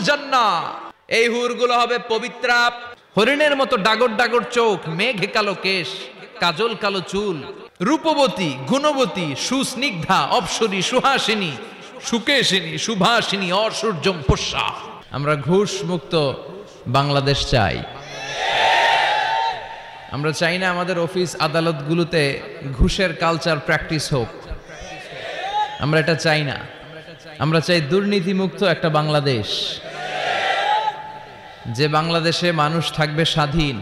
জান্নাহ, এই হুরগুলো হবে পবিত্রা, হরিণের মতো ডাগর ডাগর চোখ, মেঘে কালো কেশ, কাজল কালো চুল, রূপবতী, গুণবতী, সুস্নিগ্ধা, অপ্সরী, সুহাসিনী, সুকেশিনী, সুভাষিনী, অসূর্যম পোষ্যা। আমরা ঘুষ মুক্ত বাংলাদেশ চাই। আমরা চাই না আমাদের অফিস আদালতগুলোতে ঘুষের কালচার প্র্যাকটিস হোক। আমরা এটা চাই না। আমরা চাই দুর্নীতিমুক্ত একটা বাংলাদেশ, যে বাংলাদেশে মানুষ থাকবে স্বাধীন,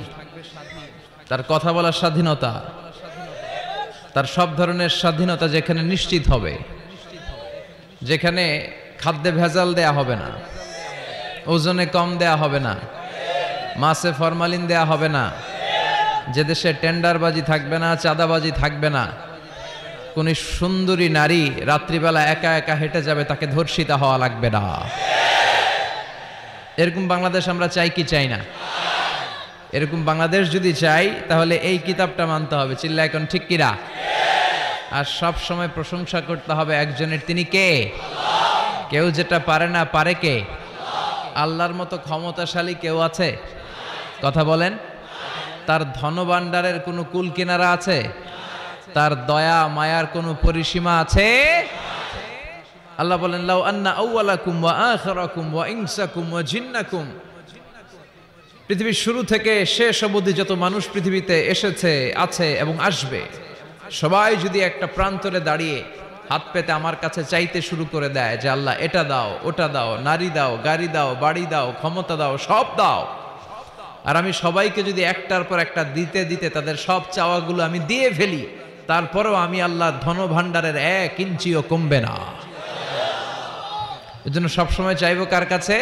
তার কথা বলার স্বাধীনতা, তার সব ধরনের স্বাধীনতা যেখানে নিশ্চিত হবে, যেখানে খাদ্যে ভেজাল দেয়া হবে না, ওজনে কম দেয়া হবে না, মাছে ফরমালিন দেয়া হবে না, যে দেশে টেন্ডারবাজি থাকবে না, চাঁদাবাজি থাকবে না, কোন সুন্দরী নারী রাত্রিবেলা একা একা হেঁটে যাবে, তাকে ধর্ষিতা হওয়া লাগবে না। এরকম বাংলাদেশ আমরা চাই কি চাই না? এরকম বাংলাদেশ যদি চাই তাহলে এই কিতাবটা মানতে হবে। চিল্লা এখন ঠিক কিরা? আর সব সময় প্রশংসা করতে হবে একজনের, তিনি কে? কেউ যেটা পারে না, পারে কে? আল্লাহর মতো ক্ষমতাশালী কেউ আছে? কথা বলেন। তার ধনভাণ্ডারের কোনো কুল কিনারা আছে? তার দয়া মায়ার কোনো পরিসীমা আছে? আল্লাহ বলেন, লাউ আন্না আউওয়ালাকুম ওয়া আখিরাকুম ওয়া ইনসাকুম ওয়া জিন্নাকুম, পৃথিবীর শুরু থেকে শেষ অবধি যত মানুষ পৃথিবীতে এসেছে, আছে এবং আসবে, সবাই যদি একটা প্রান্তরে দাঁড়িয়ে হাত পেতে আমার কাছে চাইতে শুরু করে দেয় যে আল্লাহ এটা দাও, ওটা দাও, নারী দাও, গাড়ি দাও, বাড়ি দাও, ক্ষমতা দাও, সব দাও, আর আমি সবাইকে যদি একটার পর একটা দিতে দিতে তাদের সব চাওয়াগুলো আমি দিয়ে ফেলি, তারপরেও আমি আল্লাহ ধনভাণ্ডারের 1 ইঞ্চিও কমবে না। এজন্য সবসময় চাইবো কার কাছে?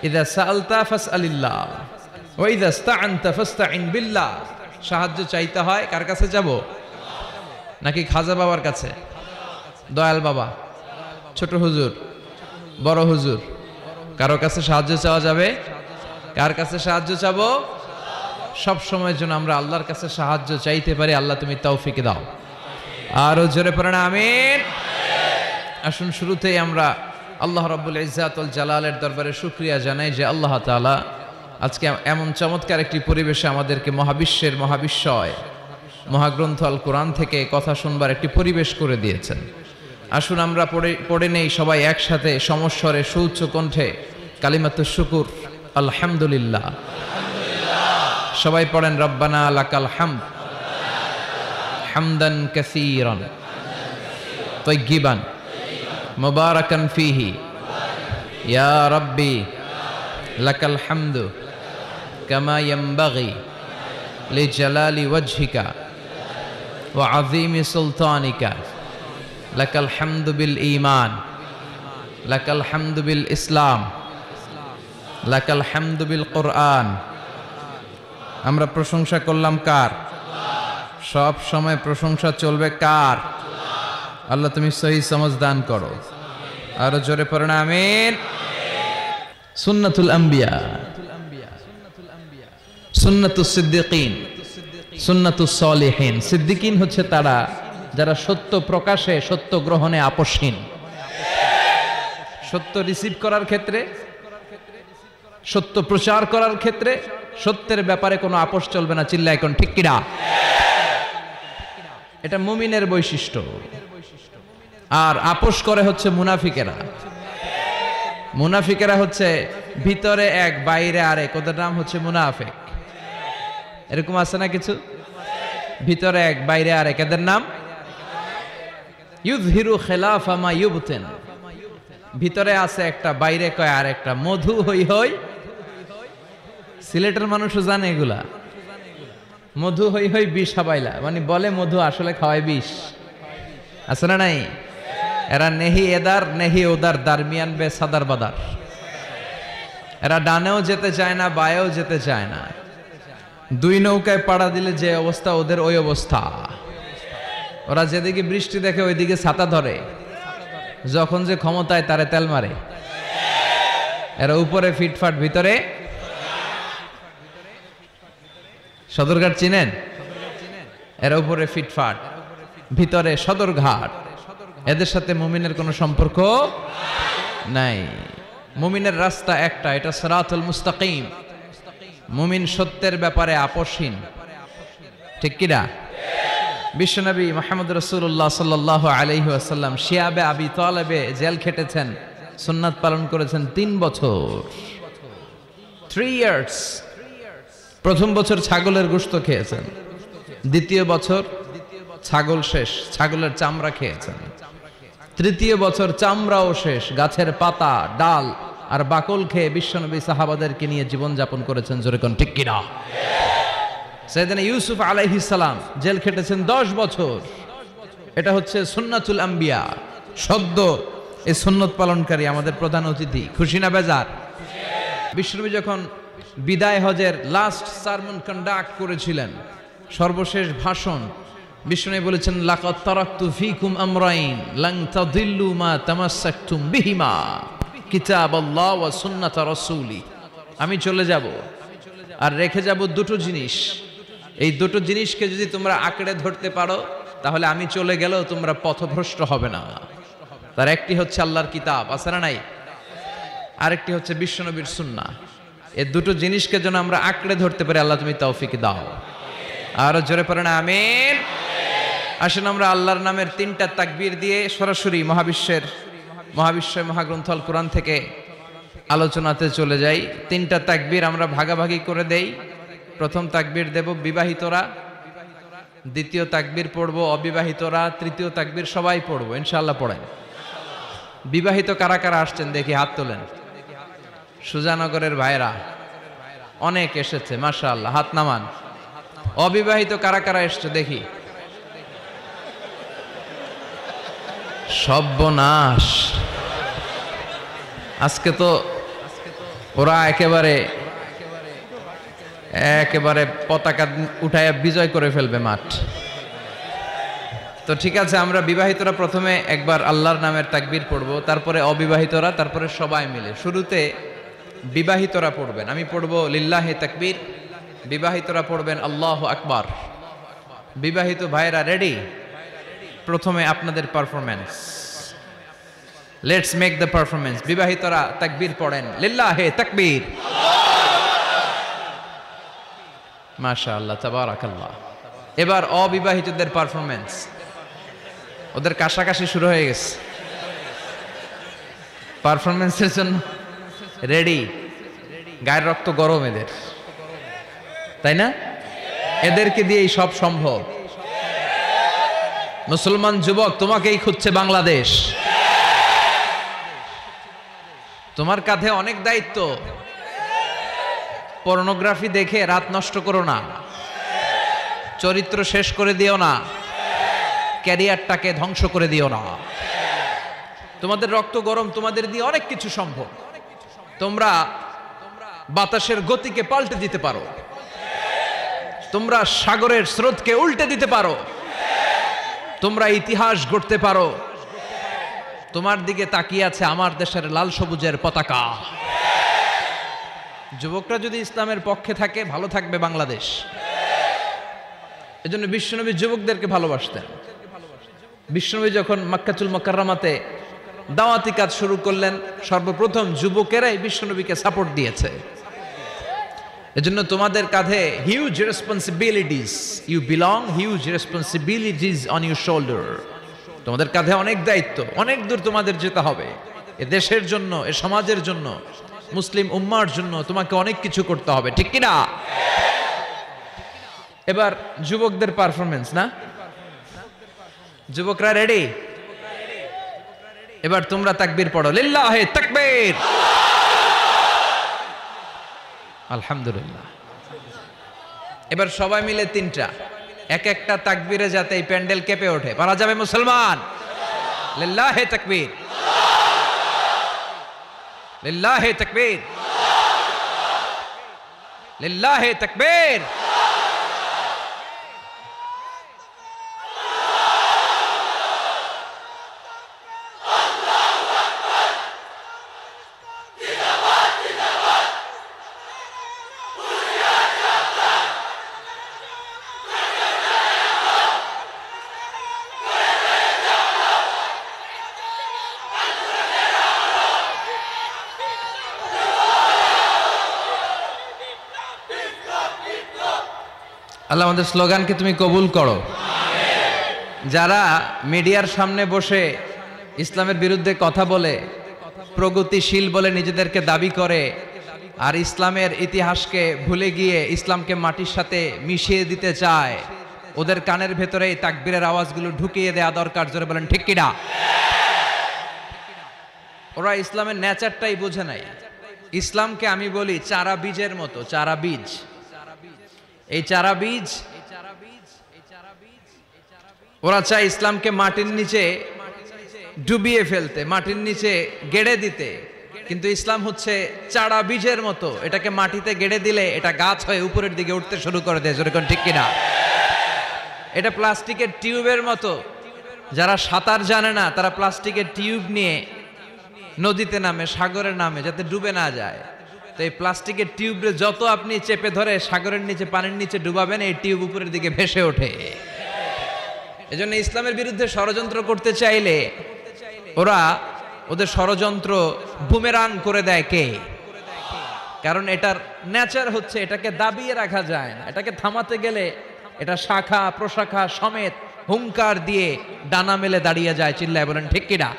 ইযা সাআলতা ফাসআলিল্লাহ ওয়া ইযা ইসতাআনতা ফাসতাইন বিল্লাহ। সাহায্য চাইতে হয় কার কাছে যাব? নাকি খাজা বাবার কাছে, দয়াল বাবা, ছোট হুজুর, বড় হুজুর, কারো কাছে সাহায্য চাওয়া যাবে? কার কাছে সাহায্য চাবো? সব সময়ের জন্য আমরা আল্লাহর কাছে সাহায্য চাইতে পারি। আল্লাহ তুমি তৌফিক দাও। আরো জোরে পড়েন আমিন। আসুন শুরুতেই আমরা আল্লাহ রাব্বুল ইজ্জাত ওয়াল জালালের দরবারে শুকরিয়া জানাই যে আল্লাহ তাআলা আজকে এমন চমৎকার একটি পরিবেশে আমাদেরকে মহাবিশ্বের মহাবিশ্বয় মহাগ্রন্থ আল কোরআন থেকে কথা শুনবার একটি পরিবেশ করে দিয়েছেন। আসুন আমরা পড়ে নেই সবাই একসাথে সমস্বরে সুউচ্চ কণ্ঠে কালিমাতুশ শুকুর, আলহামদুলিল্লাহ। সবাই পড়েন, রব্বানা লাকাল হামদ হামদান কাসীরান তাইয়্যিবান মুবারাকান ফীহি ইয়া রাব্বি লাকাল হামদু কামা ইয়ানবাগি লিজালালি ওয়াজহিকা ওয়া আযীমি সুলতানিকা লাকাল হামদু বিল ঈমান লাকাল হামদু বিল ইসলাম লাকাল হামদু বিল কুরআন। আমরা প্রশংসা করলাম কার? সব সময় প্রশংসা চলবে কার? আল্লাহ তুমি সহি সমঝ দান করো। আরো জোরে পড়েন আমিন। সুন্নাতুল আম্বিয়া, সুন্নাতুস সিদ্দিকিন, সুন্নাতুস সলিহিন। সিদ্দিকিন হচ্ছে তারা যারা সত্য প্রকাশে, সত্য গ্রহণে আপোষহীন। সত্য রিসিভ করার ক্ষেত্রে, সত্য প্রচার করার ক্ষেত্রে সত্যের ব্যাপারে কোনো আপোষ চলবে না। চিল্লা এখন ঠিক কিনা? এটা মুমিনের বৈশিষ্ট্য। আর আপোষ করে হচ্ছে মুনাফিকেরা। মুনাফিকেরা হচ্ছে ভিতরে এক বাইরে আরেক, ওদের নাম হচ্ছে মুনাফিক। এরকম আছে না কিছু? ভিতরে এক বাইরে আরেক, এদের নাম ইউযহিরু খিলাফা মা ইউবতিন। ভিতরে আছে একটা, বাইরে কয় আরেকটা। মধু হই হই, সিলেটের মানুষও জানে এগুলা। মধু হই হই বিষ হাবাইলা, মানে বলে মধু, আসলে খাওয়ায় বিষ। আছে না নাই? এরা নেহি এদার নেহি ওদার, দারমিয়ান বে সাদার বাদার। এরা ডানেও যেতে চায় না, বায়েও যেতে চায় না। দুই নৌকায় পাড়া দিলে যে অবস্থা, ওদের ওই অবস্থা। ওরা যেদিকে বৃষ্টি দেখে ওইদিকে ছাতা ধরে, যখন যে ক্ষমতায় তারে তেল মারে। এরা উপরে ফিটফাট, ভিতরে সদরঘাট চিনেন? এরা উপরে ফিটফাট, ভিতরে সদরঘাট। এদের সাথে মুমিনের কোনো সম্পর্ক নাই। মুমিনের রাস্তা একটা, এটা সিরাতুল মুস্তাকিম। মুমিন সত্যের ব্যাপারে আপোষহীন, ঠিক কিনা? বিশ্বনবী মুহাম্মদ রাসূলুল্লাহ সাল্লাল্লাহু আলাইহি ওয়াসাল্লাম শিয়াবে আবি তালেবে জেল খেটেছেন, সুন্নাত পালন করেছেন 3 বছর, 3 ইয়ার্স। প্রথম বছর ছাগলের গোশত খেয়েছেন, দ্বিতীয় বছর ছাগল শেষ, ছাগলের চামড়া খেয়েছেন, তৃতীয় বছর চামড়াও শেষ, গাছের পাতা, ডাল আর বাকল খেয়ে বিশ্বনবী সাহাবাদেরকে নিয়ে জীবনযাপন করেছেন। জোরে কোন ঠিক কিনা? সাইয়েদনা ইউসুফ আলাইহিস সালাম জেল খেটেছেন 10 বছর। এটা হচ্ছে সুন্নাতুল আম্বিয়া, সদ্য এই সুন্নত পালনকারী আমাদের প্রধান অতিথি। খুশি না বেজার? বিশ্বনবী যখন বিদায় হজের লাস্ট সারমন কন্ডাক্ট করেছিলেন, সর্বশেষ ভাষণ, বিশ্বনবী বলেছেন লাকাদ তারাকতু ফীকুম আমরাইন লান তাদিল্লু মা তামাসসাকতুম বিহিমা কিতাবাল্লাহ ওয়া সুন্নাত রাসূলি। আমি চলে যাব আর রেখে যাব দুটো জিনিস। এই দুটো জিনিসকে যদি তোমরা আঁকড়ে ধরতে পারো তাহলে আমি চলে গেলেও তোমরা পথভ্রষ্ট হবে না। তার একটি হচ্ছে আল্লাহর কিতাব, আছে না নাই? আরেকটি হচ্ছে বিশ্বনবীর সুন্নাহ। এই দুটো জিনিসকে যেন আমরা আঁকড়ে ধরতে পারি, আল্লাহ তুমি তৌফিক দাও। আর জোরে পড়েন আমিন। আসেন আমরা আল্লাহর নামের 3টা তাকবীর দিয়ে সরাসরি মহাবিশ্বের মহাগ্রন্থ আল কোরআন থেকে আলোচনাতে চলে যাই। 3টা তাকবীর আমরা ভাগাভাগি করে দেই। প্রথম তাকবীর দেব বিবাহিতরা, দ্বিতীয় তাকবীর পড়ব অবিবাহিতরা, তৃতীয় তাকবীর সবাই পড়ব ইনশাআল্লাহ। পড়েন। বিবাহিত কারা কারা আসছেন দেখি, হাত তোলেন। সুজানগরের ভাইরা অনেক এসেছে, মাশাআল্লাহ, হাত নামান। অবিবাহিত কারা কারা এসছে দেখি। সর্বনাশ, আজকে তো ওরা একেবারে পতাকা উঠায় বিজয় করে ফেলবে মাঠ। তো ঠিক আছে, আমরা বিবাহিতরা প্রথমে একবার আল্লাহর নামের তাকবীর পড়ব, তারপরে অবিবাহিতরা, তারপরে সবাই মিলে। শুরুতে বিবাহিতরা পড়বেন, আমি পড়ব লিল্লাহি তাকবীর, বিবাহিতরা পড়বেন আল্লাহু আকবার। বিবাহিত ভাইরা রেডি? প্রথমে আপনাদের performance, let's make the performance. বিবাহিতরা তাকবীর পড়েন, লিল্লাহি তাকবীর। মাশাআল্লাহ, তাবারাকাল্লাহ। এবার অবিবাহিতদের পারফরম্যান্স, ওদের কাশাকাশি শুরু হয়ে গেছে। পারফরম্যান্সের জন্য রেডি? গায়ের রক্ত গরম এদের, তাই না? এদেরকে দিয়েই সব সম্ভব। মুসলমান যুবক, তোমাকেই খুঁজছে বাংলাদেশ। তোমার কাঁধে অনেক দায়িত্ব। পর্নোগ্রাফি দেখে রাত নষ্ট করো না, চরিত্র শেষ করে দিও না, ক্যারিয়ারটাকে ধ্বংস করে দিও না। তোমাদের রক্ত গরম, তোমাদের দিয়ে অনেক কিছু সম্ভব। তোমরা বাতাসের গতিকে পাল্টে দিতে পারো, তোমরা সাগরের স্রোতকে উল্টে দিতে পারো, তোমরা ইতিহাস গড়তে পারো। তোমার দিকে তাকিয়ে আছে আমার দেশের লাল সবুজের পতাকা। যুবকরা যদি ইসলামের পক্ষে থাকে, ভালো থাকবে বাংলাদেশ। এজন্য বিশ্বনবী যুবকদেরকে ভালোবাসতেন। বিশ্বনবী যখন মক্কাতুল মুকাররমাতে দাওয়াতি কাজ শুরু করলেন, সর্বপ্রথম যুবকেরাই বিশ্বনবীকে সাপোর্ট দিয়েছে। এজন্য তোমাদের কাঁধে huge responsibilities, you belong, huge responsibilities on your shoulder. তোমাদের কাঁধে অনেক দায়িত্ব, অনেক দূর তোমাদের যেতে হবে। এ দেশের জন্য, এ সমাজের জন্য, মুসলিম উম্মার জন্য তোমাকে অনেক কিছু করতে হবে, ঠিক কি না? এবার যুবকদের পারফরম্যান্স না? যুবকরা রেডি? এবার তোমরা তাকবীর পড়ো, লিল্লাহি তাকবীর। আলহামদুলিল্লাহ। এবার সবাই মিলে 3টা, এক একটা তাকবীরে যাতে এই প্যান্ডেল কেঁপে ওঠে। পারা যাবে মুসলমান? লিল্লাহি তাকবীর, লিল্লাহি তাকবীর, লিল্লাহি তাকবীর। আল্লাহ আমাদের স্লোগানকে তুমি কবুল করো। যারা মিডিয়ার সামনে বসে ইসলামের বিরুদ্ধে কথা বলে, প্রগতিশীল বলে নিজেদেরকে দাবি করে, আর ইসলামের ইতিহাসকে ভুলে গিয়ে ইসলামকে মাটির সাথে মিশিয়ে দিতে চায়, ওদের কানের ভেতরে এই তাকবীরের আওয়াজগুলো ঢুকিয়ে দেয়া দরকার। জোরে বলেন ঠিক কিনা? ওরা ইসলামের নেচারটাই বোঝে নাই। ইসলামকে আমি বলি চারা বীজের মতো, চারা বীজ। এই চারা বীজ ওরা চায় ইসলামকে মাটির নিচে ডুবিয়ে ফেলতে, মাটির নিচে গেড়ে দিতে, কিন্তু ইসলাম হচ্ছে চারা বীজের মতো। এটাকে মাটিতে গেড়ে দিলে এটা গাছ হয়ে উপরের দিকে উঠতে শুরু করে দেয়। যেরকম ঠিক কিনা? এটা প্লাস্টিকের টিউবের মতো। যারা সাঁতার জানে না তারা প্লাস্টিকের টিউব নিয়ে নদীতে নামে, সাগরে নামে, যাতে ডুবে না যায়। তো এই প্লাস্টিকের টিউবে যত আপনি চেপে ধরে সাগরের নিচে, পানির নিচে ডুবাবেন, এই টিউব উপরের দিকে ভেসে ওঠে। এজন্য ইসলামের বিরুদ্ধে ষড়যন্ত্র করতে চাইলে ওরা ওদের ষড়যন্ত্র বুমেরাং করে দেয়। কে? কারণ এটার নেচার হচ্ছে এটাকে দাবিয়ে রাখা যায় না। এটাকে থামাতে গেলে এটা শাখা প্রশাখা সমেত হুঙ্কার দিয়ে ডানা মেলে দাঁড়িয়ে যায়। চিল্লায় বলেন ঠিক কিনা?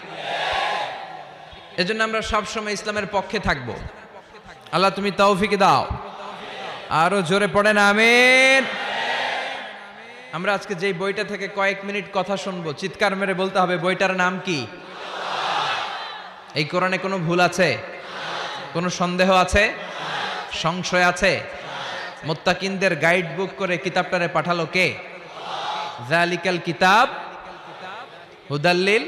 এজন্য আমরা সবসময় ইসলামের পক্ষে থাকব। আল্লাহ তুমি তৌফিক দাও। আরো জোরে পড়েন আমিন। আমরা আজকে যেই বইটা থেকে কয়েক মিনিট কথা শুনবো, চিৎকার মেরে বলতে হবে বইটার নাম কি? এই কোরআনে কোনো ভুল আছে? কোনো সন্দেহ আছে? সংশয় আছে? মুত্তাকিনদের গাইড বুক করে কিতাবটারে পাঠালো কে? যালিকাল কিতাব হুদাল্লিল,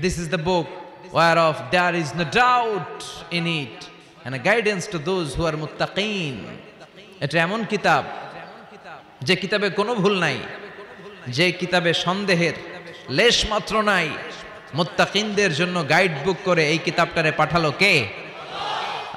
this is the book whereof there is no doubt in it and a guidance to those who are muttaqin. এটা এমন কিতাব যে কিতাবে কোনো ভুল নাই, যে কিতাবে সন্দেহের লেশ মাত্র নাই। মুত্তাকিনদের জন্য গাইড বুক করে এই কিতাবটারে পাঠালো কে?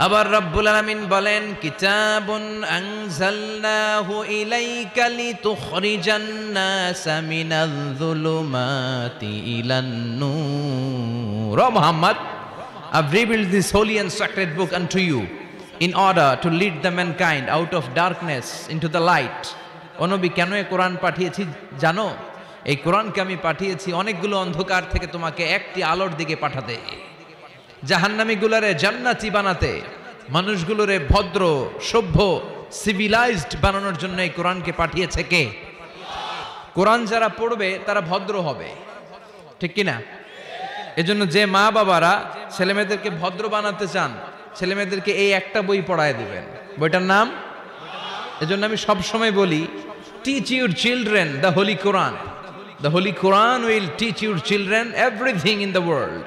আবার রব্বুল আলামিন বলেন, কিতাবুন আনজালনাহু ইলাইকা লিতুখরিজান নাসা মিনাল যুলুমাতি ইলান নূর। ও Muhammad, I've revealed this holy and sacred book unto you in order to lead the mankind out of darkness into the light. ও নবী, কেন এই কোরআন পাঠিয়েছি জানো? এই কোরআনকে আমি পাঠিয়েছি অনেকগুলো অন্ধকার থেকে তোমাকে একটি আলোর দিকে পাঠাতে, জাহান্নামীগুলোরে জান্নাতি বানাতে, মানুষগুলোরে ভদ্র সভ্য সিভিলাইজড বানানোর জন্য এই কোরআনকে পাঠিয়েছে কে? কোরআন যারা পড়বে তারা ভদ্র হবে, ঠিক কিনা? এজন্য যে মা বাবারা ছেলেমেয়েদেরকে ভদ্র বানাতে চান, ছেলেমেয়েদেরকে এই একটা বই পড়ায় দিবেন। বইটার নাম, এজন্য আমি সব সময় বলি, teach your children the Holi Quran. The Holi Quran will teach your children everything in the world.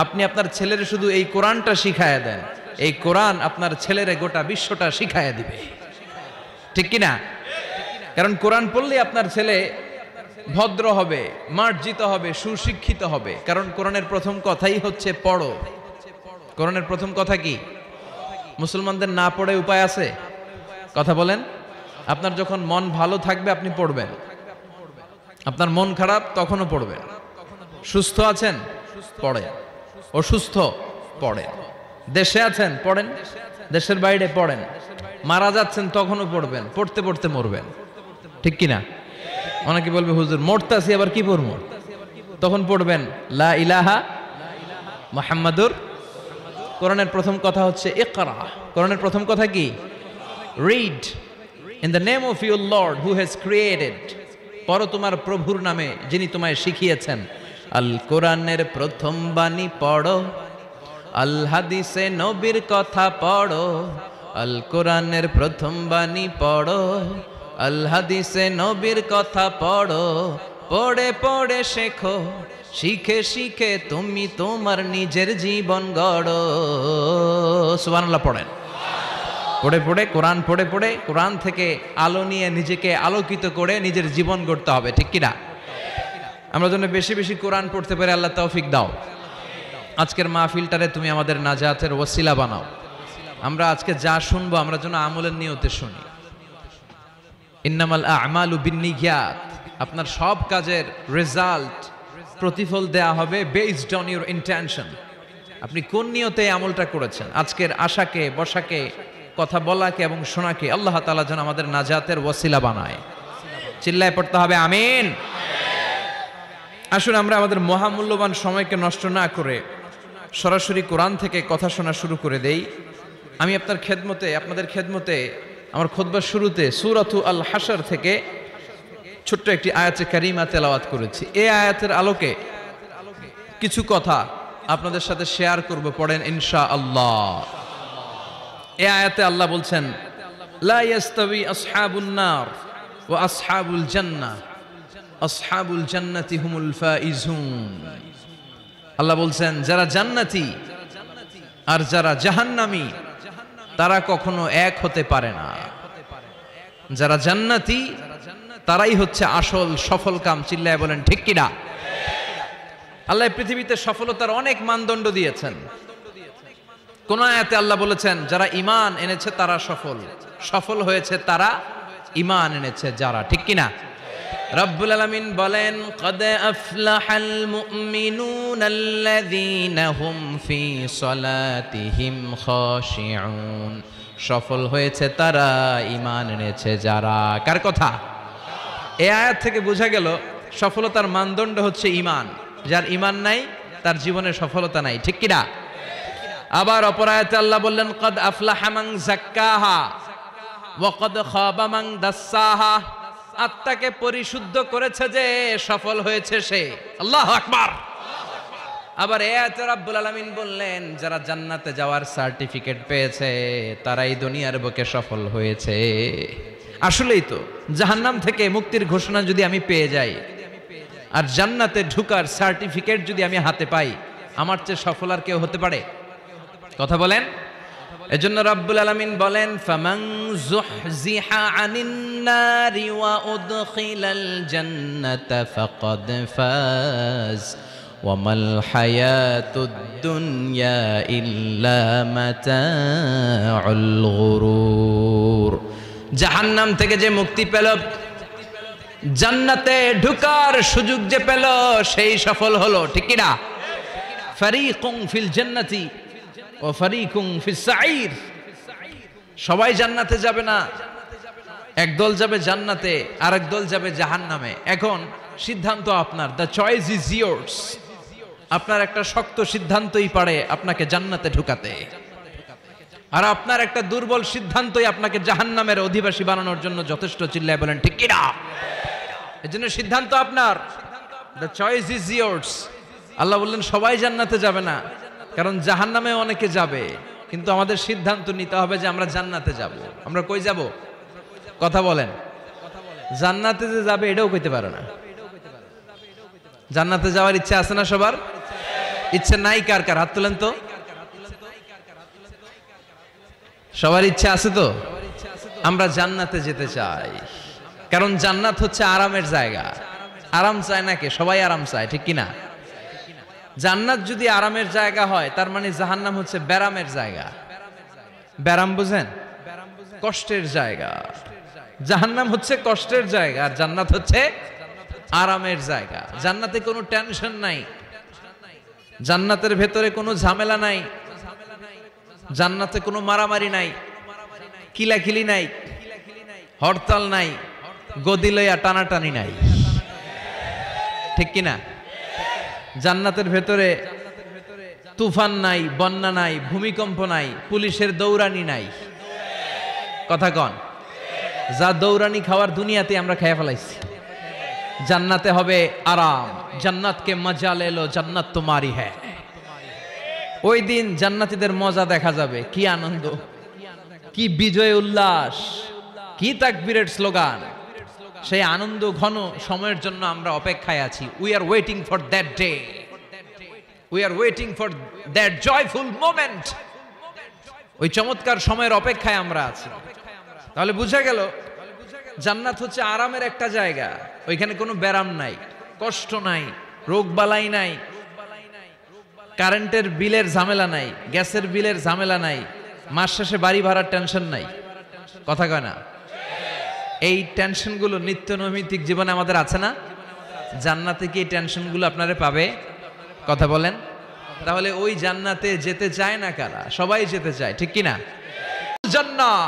আপনি আপনার ছেলের শুধু এই কোরআনটা শিখায়া দেন, এই কোরআন আপনার ছেলের গোটা বিশ্বটা শিখায়া দিবে, ঠিক কিনা? কারণ কোরআন পড়লে আপনার ছেলে ভদ্র হবে, মার্জিত হবে, সুশিক্ষিত হবে। কারণ কোরআনের প্রথম কথাই হচ্ছে পড়ো। কোরআনের প্রথম কথা কি? মুসলমানদের না পড়ে উপায় আছে? কথা বলেন। আপনার যখন মন ভালো থাকবে আপনি পড়বেন, আপনার মন খারাপ তখনও পড়বেন। সুস্থ আছেন পড়েন, অসুস্থ পড়েন, দেশে আছেন পড়েন, দেশের বাইরে পড়েন, মারা যাচ্ছেন তখনও পড়বেন, পড়তে পড়তে মরবেন, ঠিক কিনা? অনেকে বলবে হুজুর মরতাছি আবার কি পড়বো? তখন পড়বেন লা ইলাহা মুহাম্মাদুর। কোরআনের প্রথম কথা হচ্ছে ইকরা। কোরআনের প্রথম কথা কি? Read in the name of your Lord who has created. পড়ো তোমার প্রভুর নামে যিনি তোমায় শিখিয়েছেন। আল কোরআনের প্রথম বাণী পড়ো, আল হাদিসে নবীর কথা পড়ো। আল কোরআনের প্রথম বাণী পড়ো, আল হাদিসে নবীর কথা পড়ো। পড়ে পড়ে শেখো, শিখে শিখে তুমি তোমার নিজের জীবন গড়ো। সুবহানাল্লাহ পড়েন। পড়ে পড়ে কোরআন পড়ে পড়ে কোরআন থেকে আলো নিয়ে নিজেকে আলোকিত করে নিজের জীবন গড়তে হবে, ঠিক কিনা? আমরা যেন বেশি বেশি কোরআন পড়তে পারি, আল্লাহ তৌফিক দাও। আজকের মাহফিলটারে তুমি আমাদের নাজাতের ওসিলা বানাও। আমরা আজকে যা শুনবো আমরা যেন আমলের নিয়তে শুনি। ইন্নামাল আমালু বিন্নিয়াত। আপনার সব কাজের রেজাল্ট, প্রতিফল দেয়া হবে বেসড অন ইউর ইন্টেনশন। আপনি কোন নিয়তে আমলটা করেছেন। আজকের আশাকে বসাকে কথা বলাকে এবং শোনাকে আল্লাহ তাআলা যেন আমাদের নাজাতের ওয়াসিলা বানায়। চিল্লায় পড়তে হবে আমিন। আসুন আমরা আমাদের মহামূল্যবান সময়কে নষ্ট না করে সরাসরি কোরআন থেকে কথা শোনা শুরু করে দেই। আমি আপনাদের খেদমতে আমার খুতবার শুরুতে সূরাতু আল হাশর থেকে ছোট্ট একটি আয়াতে কারিমা তেলাওয়াত করেছি। এই আয়াতের আলোকে কিছু কথা আপনাদের সাথে শেয়ার করব, পড়েন ইনশাআল্লাহ। এই আয়াতে আল্লাহ বলছেন, লা ইয়াস্তাবি আসহাবুন নার ওয়া আসহাবুল জান্নাহ, আসহাবুল জান্নাতি হুমুল ফাইজুন। আল্লাহ বলছেন যারা জান্নাতি আর যারা জাহান্নামী তারা কখনো এক হতে পারে না। যারা জান্নাতি তারাই হচ্ছে আসল সফল কাম। চিল্লায় বলেন ঠিক কিনা? আল্লাহ পৃথিবীতে সফলতার অনেক মানদণ্ড দিয়েছেন। কোন আয়াতে আল্লাহ বলেছেন যারা ঈমান এনেছে তারা সফল হয়েছে তারা ঈমান এনেছে যারা, ঠিক কিনা? রব্বুল আলামিন বলেন কদ আফলাহাল মুমিনুনাল্লাযীনা হুম ফি সলাতিহিম খাশিউন। সফল হয়েছে তারা, ঈমান এনেছে যারা। কার কথা? এই আয়াত থেকে বোঝা গেল সফলতার মানদণ্ড হচ্ছে ঈমান। যার ঈমান নাই তার জীবনে সফলতা নাই, ঠিক কিনা? আবার অপর আয়াতে আল্লাহ বললেন কদ আফলাহা মান যাক্কাহা ওয়া কদ খাবা মান দাসসাহা। আত্মাকে পরিশুদ্ধ করেছে যে সফল হয়েছে সে। আল্লাহু আকবার। আবার এই আয়াতে রব্বুল আলামিন বললেন যারা জান্নাতে যাওয়ার সার্টিফিকেট পেয়েছে তারাই দুনিয়ার বুকে সফল হয়েছে। আসলেই তো জাহান্নাম থেকে মুক্তির ঘোষণা যদি আমি পেয়ে যাই আর জান্নাতে ঢুকার সার্টিফিকেট যদি আমি হাতে পাই, আমার চেয়ে সফল আর কেউ হতে পারে? কথা বলেন। এজন্য রব্বুল আলামিন বলেন ফামান যুহজিহা আনিন নারি ওয়া উদখিলাল জান্নাতা ফাকাদ ফাজ ওয়া মাল হায়াতুদ দুনিয়া ইল্লা মাতাউল গুরুর। জাহান্নাম থেকে যে মুক্তি পেল, জান্নাতে ঢুকার সুযোগ যে পেল, সেই সফল হলো, ঠিক কি না? ফারিকুম ফিল জান্নাতি ও ফারিকুম ফিস সাঈর। সবাই জান্নাতে যাবে না, একদল যাবে জান্নাতে আর একদল যাবে জাহান্নামে। এখন সিদ্ধান্ত আপনার, দ্য চয়েস ইজ ইয়ার্স। আপনার একটা শক্ত সিদ্ধান্তই পারে আপনাকে জান্নাতে ঢুকাতে, আর আপনার একটা দুর্বল সিদ্ধান্তই আপনাকে জাহান্নামের অধিবাসী বানানোর জন্য যথেষ্ট। চিল্লায় বলেন ঠিক কি না? এজন্য সিদ্ধান্ত আপনার, দ্য চয়েস ইজ ইয়ার্স। আল্লাহ বললেন সবাই জান্নাতে যাবে না, কারণ জাহান্নামে অনেকে যাবে, কিন্তু আমাদের সিদ্ধান্ত নিতে হবে যে আমরা জান্নাতে যাব। আমরা কই যাব? কথা বলেন। জান্নাতে যে যাবে এটাও কইতে পারে না। জান্নাতে যাওয়ার ইচ্ছা আছে না সবার? ইচ্ছা নাই কার কার? হাত তুলেন তো। সবার ইচ্ছা আছে তো? আমরা জান্নাতে যেতে চাই, কারণ জান্নাত হচ্ছে আরামের জায়গা। আরাম চায় না কে? সবাই আরাম চায়, ঠিক কিনা? জান্নাত যদি আরামের জায়গা হয় তার মানে জাহান্নাম হচ্ছে ব্যারামের জায়গা। ব্যারাম বুঝেন? কষ্টের জায়গা। জাহান্নাম হচ্ছে কষ্টের জায়গা আর জান্নাত হচ্ছে আরামের জায়গা। জান্নাতে কোনো টেনশন নাই, জান্নাতের ভেতরে কোনো ঝামেলা নাই, জান্নাতে কোনো মারামারি নাই, কিলাকিলি নাই, হরতাল নাই, গদি লইয়া টানাটানি নাই, ঠিক কিনা? জান্নাতের ভেতরে তুফান নাই, বন্যা নাই, ভূমিকম্প নাই, পুলিশের দৌড়ানি নাই। কথা কন। যা দৌড়ানি খাওয়ার দুনিয়াতে আমরা খেয়ে ফেলাইছি। জান্নাতে হবে আরাম। জান্নাতকে মজা লেলো, জান্নাত তোমারি হ্যায়। ওই দিন জান্নাতীদের মজা দেখা যাবে। কি আনন্দ, কি বিজয় উল্লাস, কি তাকবীরের স্লোগান। সেই আনন্দ ঘন সময়ের জন্য আমরা অপেক্ষায় আছি। We are waiting for that day, we are waiting for that joyful moment. ওই চমৎকার সময়ের অপেক্ষায় আমরা আছি। তাহলে বুঝা গেল জান্নাত হচ্ছে আরামের একটা জায়গা। ওইখানে কোনো ব্যারাম নাই, কষ্ট নাই, রোগ বালাই নাই, কারেন্টের বিলের ঝামেলা নাই, গ্যাসের বিলের ঝামেলা নাই, মাস শেষে বাড়ি ভাড়ার টেনশন নাই। কথা কয় না? এই টেনশনগুলো নিত্য নৈমিত্তিক জীবনে আমাদের আছে না? জান্নাতে কি এই টেনশনগুলো আপনারা পাবে? কথা বলেন। তাহলে ওই জান্নাতে যেতে চায় না কারা? সবাই যেতে চায়, ঠিক কি না? জান্নাহ।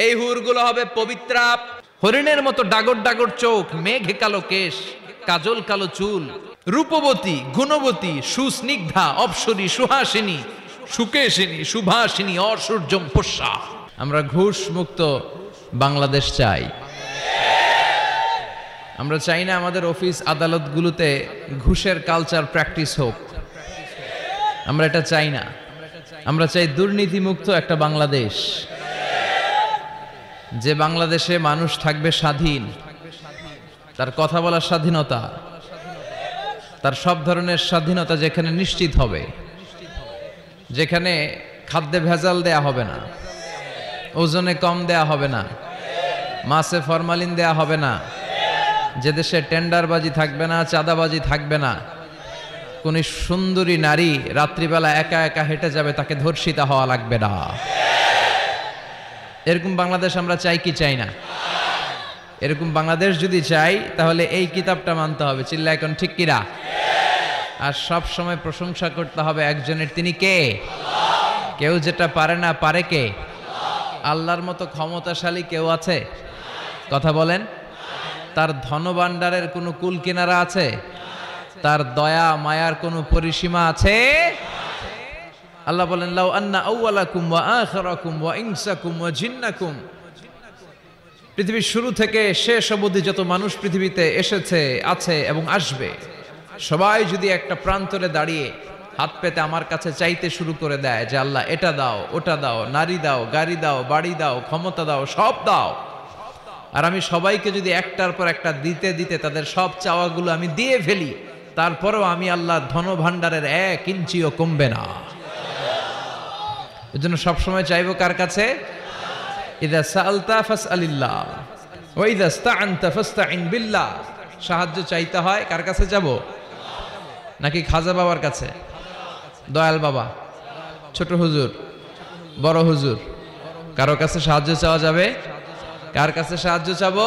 এই হুরগুলো হবে পবিত্রা, হরিণের মতো ডাগর ডাগর চোখ, মেঘে কালো কেশ, কাজল কালো চুল, রূপবতী, গুণবতী, সুস্নিগ্ধা, অপ্সরী, সুহাসিনী, সুকেশিনী, সুভাষিনী, অসূর্যম পোষ্যা। আমরা ঘুষ মুক্ত বাংলাদেশ চাই। আমরা চাই না আমাদের অফিস আদালতগুলোতে ঘুষের কালচার প্র্যাকটিস হোক। আমরা এটা চাই না। আমরা চাই দুর্নীতিমুক্ত একটা বাংলাদেশ, যে বাংলাদেশে মানুষ থাকবে স্বাধীন, তার কথা বলার স্বাধীনতা, তার সব ধরনের স্বাধীনতা যেখানে নিশ্চিত হবে, যেখানে খাদ্যে ভেজাল দেয়া হবে না, ওজনে কম দেয়া হবে না, মাছে ফরমালিন দেয়া হবে না, যে দেশে টেন্ডারবাজি থাকবে না, চাঁদাবাজি থাকবে না, কোন সুন্দরী নারী রাত্রিবেলা একা একা হেঁটে যাবে, তাকে ধর্ষিতা হওয়া লাগবে না। এরকম বাংলাদেশ আমরা চাই কি চাই না? এরকম বাংলাদেশ যদি চাই তাহলে এই কিতাবটা মানতে হবে। চিল্লা এখন ঠিক কিরা? আর সব সময় প্রশংসা করতে হবে একজনের, তিনি কে? কেউ যেটা পারে না, পারে কে? আল্লাহর মতো ক্ষমতাশালী কেউ আছে? কথা বলেন। তার ধনভাণ্ডারের কোনো কুল কিনারা আছে? তার দয়া মায়ার কোনো পরিসীমা আছে? আল্লাহ বলেন, লাউ আন্না আউওয়ালাকুম ওয়া আখিরাকুম ওয়া ইনসাকুম ওয়া জিন্নাকুম, পৃথিবীর শুরু থেকে শেষ অবধি যত মানুষ পৃথিবীতে এসেছে, আছে এবং আসবে, সবাই যদি একটা প্রান্তরে দাঁড়িয়ে হাত পেতে আমার কাছে চাইতে শুরু করে দেয় যে আল্লাহ এটা দাও, ওটা দাও, নারী দাও, গাড়ি দাও, বাড়ি দাও, ক্ষমতা দাও, সব দাও, আর আমি সবাইকে যদি একটার পর একটা দিতে দিতে তাদের সব চাওয়াগুলো আমি দিয়ে ফেলি, তারপরেও আমি আল্লাহ ধনভাণ্ডারের 1 ইঞ্চিও কমবে না। এজন্য সবসময় চাইবো কার কাছে? ইযা সাআলতা ফাসআলিল্লাহ ওয়া ইযা ইসতাআনতা ফাসতাইন বিল্লাহ। সাহায্য চাইতে হয় কার কাছে যাব? নাকি খাজা বাবার কাছে, দয়াল বাবা, ছোট হুজুর, বড় হুজুর? কারো কাছে সাহায্য চাওয়া যাবে? কার কাছে সাহায্য চাবো?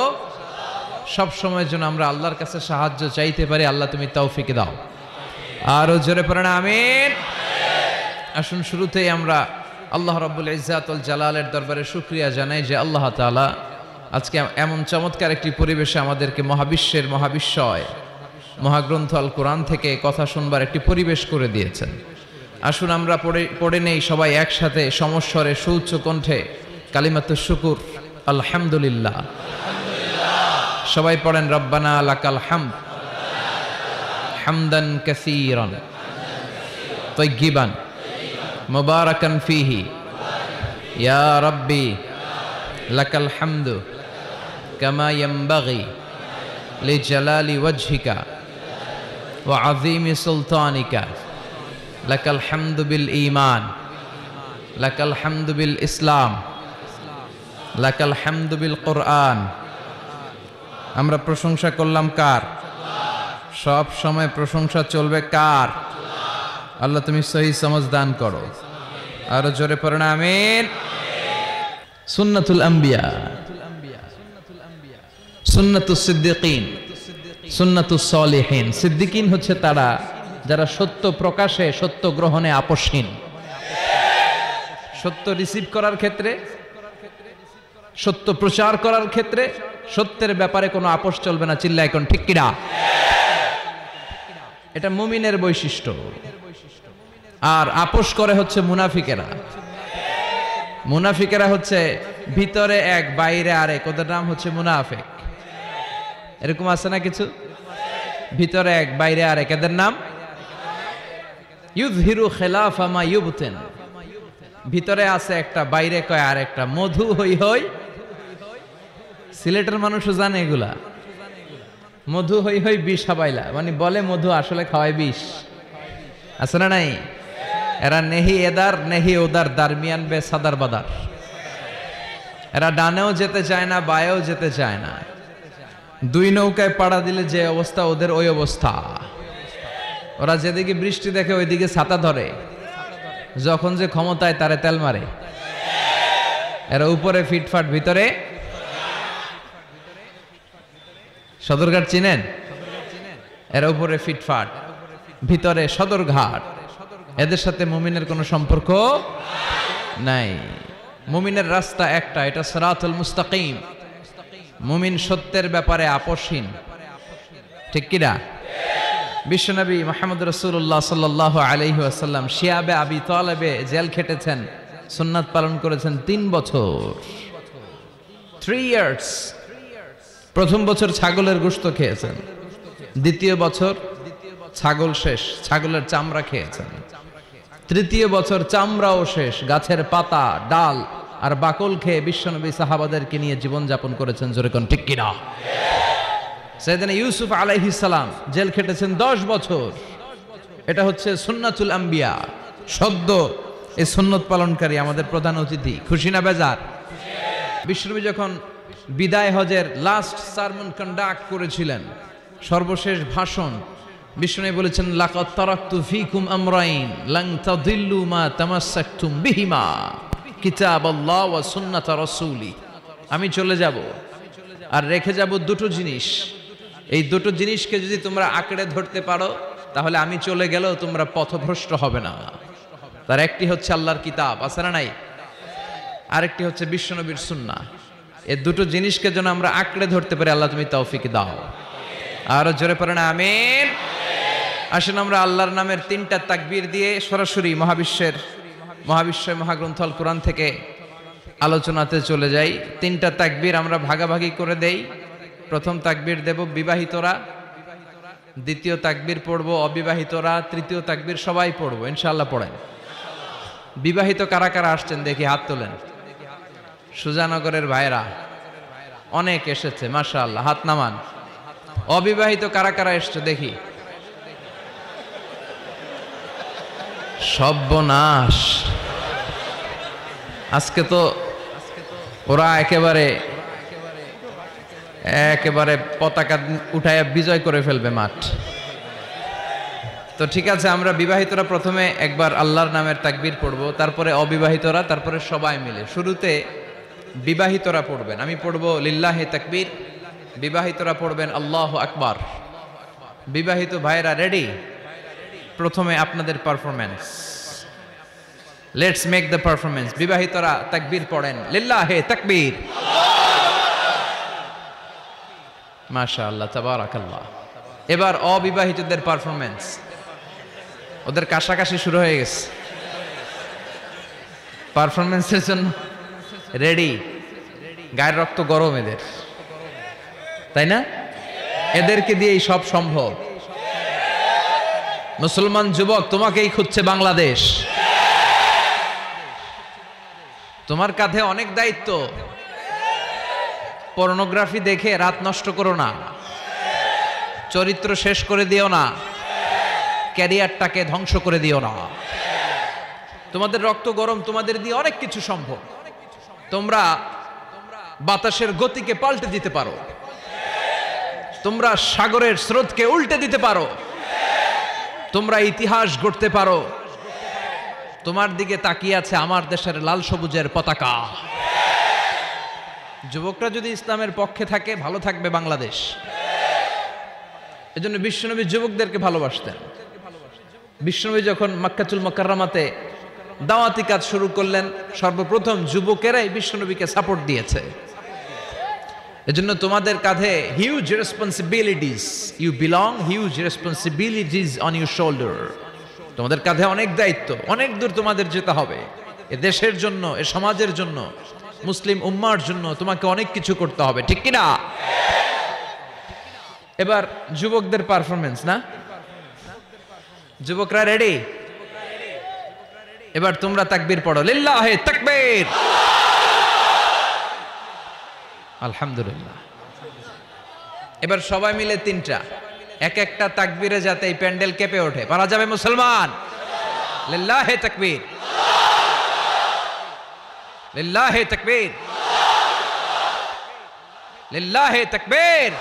সব সময়ের জন্য আমরা আল্লাহর কাছে সাহায্য চাইতে পারি। আল্লাহ তুমি তৌফিক দাও। আরো জোরে পড়েন আমিন। আসুন শুরুতেই আমরা আল্লাহ রাব্বুল ইজ্জাত ওয়াল জালালের দরবারে শুকরিয়া জানাই যে আল্লাহ তাআলা আজকে এমন চমৎকার একটি পরিবেশে আমাদেরকে মহাবিশ্বের মহাবিশ্বয় মহাগ্রন্থ আল কোরআন থেকে কথা শুনবার একটি পরিবেশ করে দিয়েছেন। আসুন আমরা পড়ে নেই সবাই একসাথে সমস্বরে সুউচ্চ কণ্ঠে কালিমাতুশ শুকুর, আলহামদুলিল্লাহ। সবাই পড়েন, রব্বানা লাকাল হামদ হামদান কাসীরান তাইয়্যিবান মুবারাকান ফীহি ইয়া রাব্বি লাকাল হামদু কামা ইয়ানবাগি লিজালালি ওয়াজহিকা ওয়া আযীমি সুলতানিকা লাকাল হামদু বিল ঈমান লাকাল হামদু বিল ইসলাম লাকাল হামদু বিল কুরআন। আমরা প্রশংসা করলাম কার? সব সময় প্রশংসা চলবে কার? আল্লাহ তুমি সহি সমঝ দান করো। আরো জোরে পড়েন আমিন। সুন্নাতুল আম্বিয়া, সুন্নাতুস সিদ্দিকিন, সুন্নাতুস সলিহিন। সিদ্দিকিন হচ্ছে তারা যারা সত্য প্রকাশে, সত্য গ্রহণে আপোষহীন। সত্য রিসিভ করার ক্ষেত্রে, সত্য প্রচার করার ক্ষেত্রে সত্যের ব্যাপারে কোনো আপোষ চলবে না। চিল্লা এখন ঠিক কিনা? এটা মুমিনের বৈশিষ্ট্য। আর আপোষ করে হচ্ছে মুনাফিকেরা। মুনাফিকেরা হচ্ছে ভিতরে এক বাইরে আরেক, ওদের নাম হচ্ছে মুনাফিক। এরকম আছে না কিছু? ভিতরে এক বাইরে আরেক, এদের নাম ইউযহিরু খিলাফা মা ইউবতিন। ভিতরে আছে একটা, বাইরে কয় আরেকটা। মধু হই হই, সিলেটের মানুষও জানে এগুলা। মধু হই হই বিষ হাবাইলা, মানে বলে মধু, আসলে খাওয়ায় বিষ। আছে না নাই? এরা নেহি এদার নেহি ওদার, দারমিয়ান বে সাদার বাদার। এরা ডানেও যেতে চায় না, বায়েও যেতে চায় না। দুই নৌকায় পাড়া দিলে যে অবস্থা, ওদের ওই অবস্থা। ওরা যেদিকে বৃষ্টি দেখে ওইদিকে ছাতা ধরে, যখন যে ক্ষমতায় তারে তেল মারে। এরা উপরে ফিটফাট, ভিতরে সদরঘাট চিনেন? এরা উপরে ফিটফাট, ভিতরে সদরঘাট। এদের সাথে মুমিনের কোনো সম্পর্ক নাই। মুমিনের রাস্তা একটা, এটা সিরাতুল মুস্তাকিম। মুমিন সত্যের ব্যাপারে আপোষহীন, ঠিক কিনা? বিশ্বনবী মুহাম্মদ রাসূলুল্লাহ সাল্লাল্লাহু আলাইহি ওয়াসাল্লাম শিয়াবে আবি তালেবে জেল খেটেছেন, সুন্নাত পালন করেছেন 3 বছর, 3 ইয়ার্স। প্রথম বছর ছাগলের গোশত খেয়েছেন, দ্বিতীয় বছর ছাগল শেষ, ছাগলের চামড়া খেয়েছেন, তৃতীয় বছর চামড়াও শেষ, গাছের পাতা, ডাল আর বাকল খেয়ে বিশ্বনবী সাহাবাদেরকে নিয়ে জীবনযাপন করেছেন। জোরে কোন ঠিক কিনা? সাইয়েদনা ইউসুফ আলাইহিস সালাম জেল খেটেছেন 10 বছর। এটা হচ্ছে সুন্নাতুল আম্বিয়া, সদ্য এই সুন্নত পালনকারী আমাদের প্রধান অতিথি। খুশি না বেজার? বিশ্বনবী যখন বিদায় হজের লাস্ট সারমন কন্ডাক্ট করেছিলেন, সর্বশেষ ভাষণ, বিশ্বনবী বলেছেন, লাকাদ তারাকতু ফীকুম আমরাইন লান তাদিল্লু মা তামাসসাকতুম বিহিমা কিতাবাল্লাহ ওয়া সুন্নাত রাসূলি। আমি চলে যাব আর রেখে যাব দুটো জিনিস। এই দুটো জিনিসকে যদি তোমরা আঁকড়ে ধরতে পারো তাহলে আমি চলে গেলেও তোমরা পথভ্রষ্ট হবে না। তার একটি হচ্ছে আল্লাহর কিতাব, আছে না নাই? আরেকটি হচ্ছে বিশ্বনবীর সুন্নাহ। এই দুটো জিনিসকে যেন আমরা আঁকড়ে ধরতে পারি, আল্লাহ তুমি তৌফিক দাও। আর জোরে পড়েন আমিন। আসুন আমরা আল্লাহর নামের 3টা তাকবীর দিয়ে সরাসরি মহাবিশ্বয় মহাগ্রন্থ আল কোরআন থেকে আলোচনাতে চলে যাই। 3টা তাকবীর আমরা ভাগাভাগি করে দেই। প্রথম তাকবীর দেব বিবাহিতরা, দ্বিতীয় তাকবীর পড়বো অবিবাহিতরা, তৃতীয় তাকবীর সবাই পড়বো ইনশাআল্লাহ। পড়েন। বিবাহিত কারা কারা আসছেন দেখি, হাত তোলেন। সুজানগরের ভাইরা অনেক এসেছে, মাশাআল্লাহ, হাত নামান। অবিবাহিত কারা কারা এসছে দেখি। সর্বনাশ, আজকে তো ওরা একেবারে পতাকা উঠায় বিজয় করে ফেলবে মাঠ। তো ঠিক আছে, আমরা বিবাহিতরা প্রথমে একবার আল্লাহর নামের তাকবীর পড়বো, তারপরে অবিবাহিতরা, তারপরে সবাই মিলে। শুরুতে বিবাহিতরা পড়বেন, আমি পড়বো লিল্লাহি তাকবীর, বিবাহিতরা পড়বেন আল্লাহু আকবার। বিবাহিত ভাইরা রেডি? প্রথমে আপনাদের performance, let's make the performance. বিবাহিতরা তাকবীর পড়েন, লিল্লাহি তাকবীর। মাশাআল্লাহ, তাবারাকাল্লাহ। এবার অবিবাহিতদের পারফরম্যান্স, ওদের কাশাকাশি শুরু হয়ে গেছে। পারফরম্যান্সের জন্য রেডি? গায়ের রক্ত গরম এদের, তাই না? এদেরকে দিয়েই সব সম্ভব। মুসলমান যুবক, তোমাকেই খুঁজছে বাংলাদেশ। তোমার কাঁধে অনেক দায়িত্ব। পর্নোগ্রাফি দেখে রাত নষ্ট করো না, চরিত্র শেষ করে দিও না, ক্যারিয়ারটাকে ধ্বংস করে দিও না। তোমাদের রক্ত গরম, তোমাদের দিয়ে অনেক কিছু সম্ভব। তোমরা বাতাসের গতিকে পাল্টে দিতে পারো, তোমরা সাগরের স্রোতকে উল্টে দিতে পারো, তোমরা ইতিহাস গড়তে পারো। তোমার দিকে তাকিয়ে আছে আমার দেশের লাল সবুজের পতাকা। যুবকরা যদি ইসলামের পক্ষে থাকে, ভালো থাকবে বাংলাদেশ। এজন্য বিশ্বনবী যুবকদেরকে ভালোবাসতেন। বিশ্বনবী যখন মক্কাতুল মুকাররমাতে দাওয়াতি কাজ শুরু করলেন, সর্বপ্রথম যুবকেরাই বিশ্বনবীকে সাপোর্ট দিয়েছে। এজন্য তোমাদের কাঁধে huge responsibilities, you belong huge responsibilities on your shoulder. তোমাদের কাঁধে অনেক দায়িত্ব, অনেক দূর তোমাদের যেতে হবে। এ দেশের জন্য, এ সমাজের জন্য, মুসলিম উম্মার জন্য তোমাকে অনেক কিছু করতে হবে, ঠিক কিনা? এবার যুবকদের পারফরমেন্স না? যুবকরা রেডি? এবার তোমরা তাকবীর পড়ো, লিল্লাহি তাকবীর। আলহামদুলিল্লাহ। এবার সবাই মিলে 3টা, এক একটা তাকবীরে যাতে এই প্যান্ডেল কেঁপে ওঠে। পারা যাবে মুসলমান? লিল্লাহি তাকবীর, লিল্লাহি তাকবীর, লিল্লাহি তাকবীর।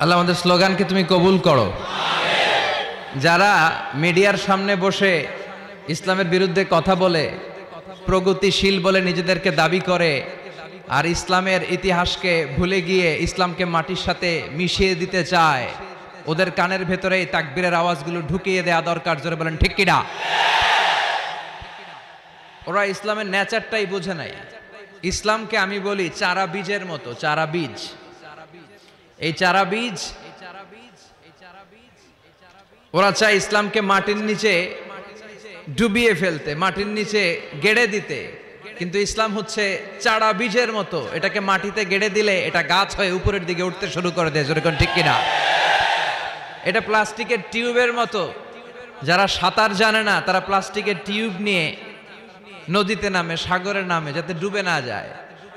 আল্লাহ আমাদের স্লোগানকে তুমি কবুল করো। যারা মিডিয়ার সামনে বসে ইসলামের বিরুদ্ধে কথা বলে, প্রগতিশীল বলে নিজেদেরকে দাবি করে, আর ইসলামের ইতিহাসকে ভুলে গিয়ে ইসলামকে মাটির সাথে মিশিয়ে দিতে চায়, ওদের কানের ভেতরে এই তাকবীরের আওয়াজগুলো ঢুকিয়ে দেয়া দরকার। জোরে বলেন ঠিক কিনা? ওরা ইসলামের নেচারটাই বোঝে নাই। ইসলামকে আমি বলি চারা বীজের মতো, চারা বীজ। এই চারা বীজ ওরা চায় ইসলামকে মাটির নিচে ডুবিয়ে ফেলতে, মাটির নিচে গেড়ে দিতে, কিন্তু ইসলাম হচ্ছে চারা বীজের মতো। এটাকে মাটিতে গেড়ে দিলে এটা গাছ হয়ে উপরের দিকে উঠতে শুরু করে দেয়। যেরকম ঠিক কিনা? এটা প্লাস্টিকের টিউবের মতো। যারা সাঁতার জানে না তারা প্লাস্টিকের টিউব নিয়ে নদীতে নামে, সাগরে নামে, যাতে ডুবে না যায়।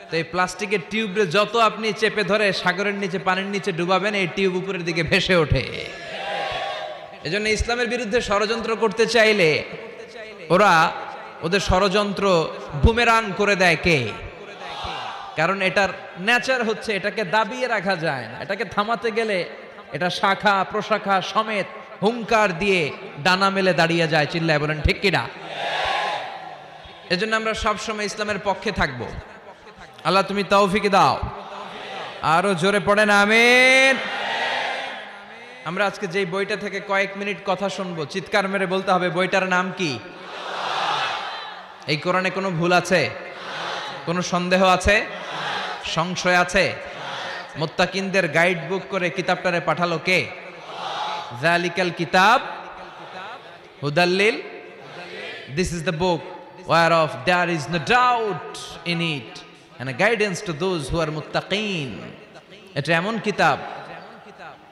তো এই প্লাস্টিকের টিউবে যত আপনি চেপে ধরে সাগরের নিচে, পানির নিচে ডুবাবেন, এই টিউব উপরের দিকে ভেসে ওঠে। এজন্য ইসলামের বিরুদ্ধে ষড়যন্ত্র করতে চাইলে ওরা ওদের ষড়যন্ত্র বুমেরাং করে দেয়। কে? কারণ এটার নেচার হচ্ছে এটাকে দাবিয়ে রাখা যায় না। এটাকে থামাতে গেলে এটা শাখা প্রশাখা সমেত হুঙ্কার দিয়ে ডানা মেলে দাঁড়িয়ে যায়। চিল্লায় বলেন ঠিক কিনা? এজন্য আমরা সবসময় ইসলামের পক্ষে থাকবো। আল্লাহ তুমি তৌফিক দাও। আরো জোরে পড়েন আমিন। আমরা আজকে যেই বইটা থেকে কয়েক মিনিট কথা শুনবো, চিৎকার মেরে বলতে হবে বইটার নাম কি? এই কোরআনে কোনো ভুল আছে? কোনো সন্দেহ আছে? সংশয় আছে? মুত্তাকিনদের গাইড বুক করে কিতাবটারে পাঠালো কে? যালিকাল কিতাব হুদাল্লিল, this is the book whereof there is no doubt in it and a guidance to those who are muttaqin. এটা এমন কিতাব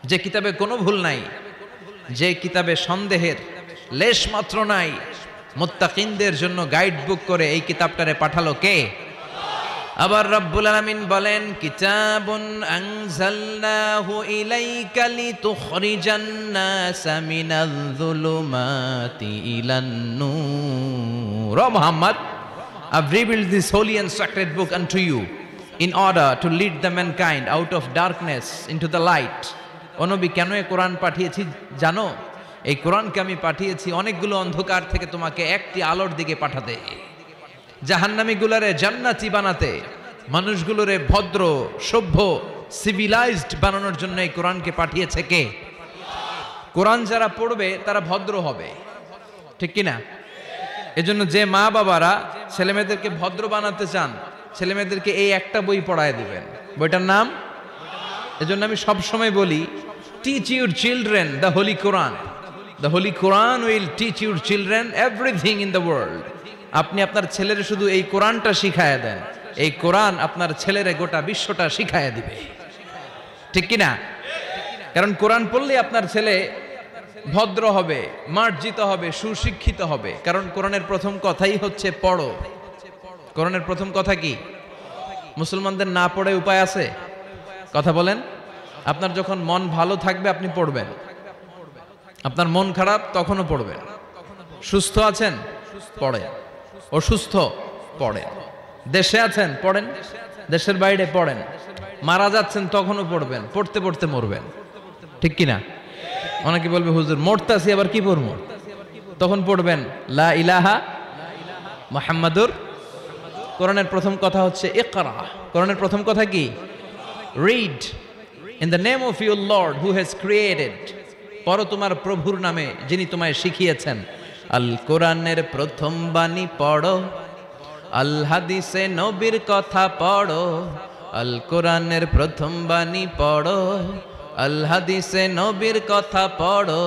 যে কিতাবে কোনো ভুল নাই, যে কিতাবে সন্দেহের লেশ মাত্র নাই। মুত্তাকিনদের জন্য গাইড বুক করে এই কিতাবটারে পাঠালো কে? আবার রব্বুল আলামিন বলেন, কিতাবুন আনজালনাহু ইলাইকা লিতুখরিজান নাসা মিনাল যুলুমাতি ইলান নূর। ও Muhammad, I've revealed this holy and sacred book unto you in order to lead the mankind out of darkness into the light. ও নবী, কেন এই কোরআন পাঠিয়েছি জানো? এই কোরআনকে আমি পাঠিয়েছি অনেকগুলো অন্ধকার থেকে তোমাকে একটি আলোর দিকে পাঠাতে, জাহান্নামীগুলোরে জান্নাতি বানাতে, মানুষগুলোরে ভদ্র সভ্য সিভিলাইজড বানানোর জন্য এই কোরআনকে পাঠিয়েছে কে? কোরআন যারা পড়বে তারা ভদ্র হবে, ঠিক কিনা? এজন্য যে মা বাবারা ছেলেমেয়েদেরকে ভদ্র বানাতে চান, ছেলেমেয়েদেরকে এই একটা বই পড়ায় দিবেন। বইটার নাম, এজন্য আমি সবসময় বলি, teach your children the Holi Quran. The Holi Quran will teach your children everything in the world. আপনি আপনার ছেলের শুধু এই কোরআনটা শিখায় দেন, এই কোরআন আপনার ছেলেরে গোটা বিশ্বটা শিখায় দিবে, ঠিক কিনা? কারণ কোরআন পড়লে আপনার ছেলে ভদ্র হবে, মার্জিত হবে, সুশিক্ষিত হবে। কারণ কোরআনের প্রথম কথাই হচ্ছে পড়ো। কোরআনের প্রথম কথা কি? মুসলমানদের না পড়ে উপায় আছে? কথা বলেন। আপনার যখন মন ভালো থাকবে আপনি পড়বেন, আপনার মন খারাপ তখনও পড়বেন। সুস্থ আছেন পড়েন, অসুস্থ পড়েন, দেশে আছেন পড়েন, দেশের বাইরে পড়েন, মারা যাচ্ছেন তখনও পড়বেন, পড়তে পড়তে মরবেন, ঠিক কিনা? অনেকে বলবে হুজুর মরতাছি আবার কি পড়বো? তখন পড়বেন লা ইলাহা মুহাম্মাদুর। কোরআনের প্রথম কথা হচ্ছে ইকরা। কোরআনের প্রথম কথা কি? Read in the name of your Lord who has created. পড়ো তোমার প্রভুর নামে যিনি তোমায় শিখিয়েছেন। আল কোরআনের প্রথম বাণী পড়ো, আল হাদিসে নবীর কথা পড়ো। আল কোরআনের প্রথম বাণী পড়ো, আল হাদিসে নবীর কথা পড়ো।